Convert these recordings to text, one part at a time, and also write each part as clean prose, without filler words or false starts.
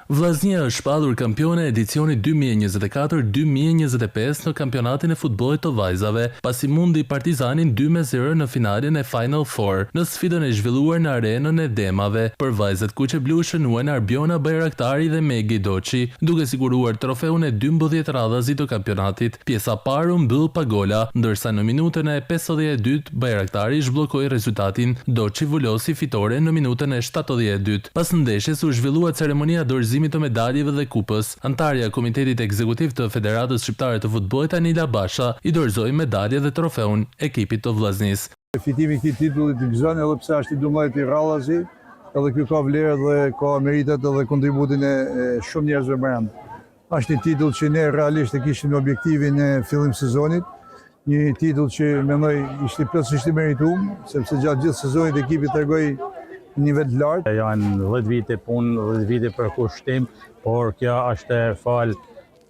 Vllaznia është shpallur kampione e edicionit 2024-2025 në kampionatin e futbollit të vajzave, pasi mundi Partizanin 2-0 në finalen e Final Four në sfidën e zhvilluar në arenën e Demave për vajzat kuqeblu shënuan Arbiona Bajraktari dhe Megi Doçi, duke siguruar trofeun e 12 radhazit të kampionatit. Pjesa parë u mbyll pa gola, ndërsa në minutën e 52 Bajraktari zhbllokoi rezultatin, Doçi vulosi fitore në minutën e 72. Pas ndeshjes u zhvillua ceremonia dorëzimit të medaljeve dhe kupës. Antarja e Komitetit Ekzekutiv të Federatës Shqiptare të Futbollit Anila Basha i dorëzoi medalje dhe trofeun ekipit të vllaznisë. Fitimi i këtij titulli të gëzon edhe pse është i 12 i radhazi, edhe ky ka vlerë dhe ka meritet edhe kontributin e shumë njerëzve brenda. Është një titull që ne realisht e kishim në objektivin e fillim sezonit, një titull që mendoj ishte plotësisht i merituar, sepse gjatë gjithë sezonit ekipi tregoi nivel të lartë. Janë 10 vite punë, 10 vite për kushtim, por kjo është fal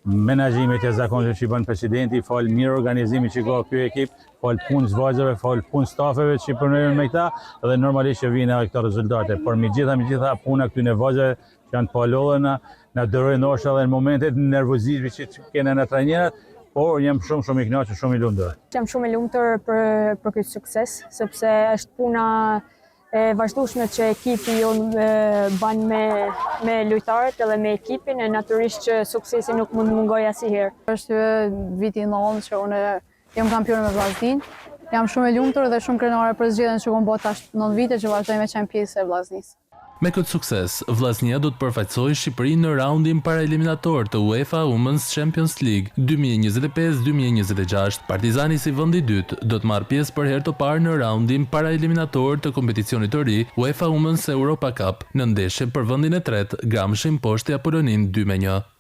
menaxhimit të zakonshëm që bën presidenti, fal mirë organizimit që ka ky ekip, fal punës vajzave, fal punë stafeve që punojnë me këta dhe normalisht që vijnë edhe këto rezultate. Por me gjitha puna këtyre vajzave që janë palodhën na dorojnë ndoshta edhe në momentet nervozizmi që kena në trajnerat, por jam shumë i kënaqur, shumë i lumtur. Jam shumë i lumtur për këtë sukses, sepse është puna e vazhdueshme që ekipi jonë ban me lojtarët edhe me ekipin, e natyrisht që suksesi nuk mund mungoj asnjëherë. Është viti i 9 që unë jam kampion me vllaznin. Jam shumë e lumtur dhe shumë krenare për zgjedhjen që kam bërë tash 9 vite që vazhdoj me qenë pjesë e vllaznisë. Me këtë sukses, vllaznia do të përfaqësojë Shqipërinë në raundin paraeliminator të UEFA Women's Champions League 2025-2026. Partizani si vendi i dytë do të marrë pjesë për herë të parë në raundin paraeliminator të kompeticionit të ri UEFA Women's Europa Cup në ndeshje për vendin e tretë, Gramshin poshtë Apollonin 2-1.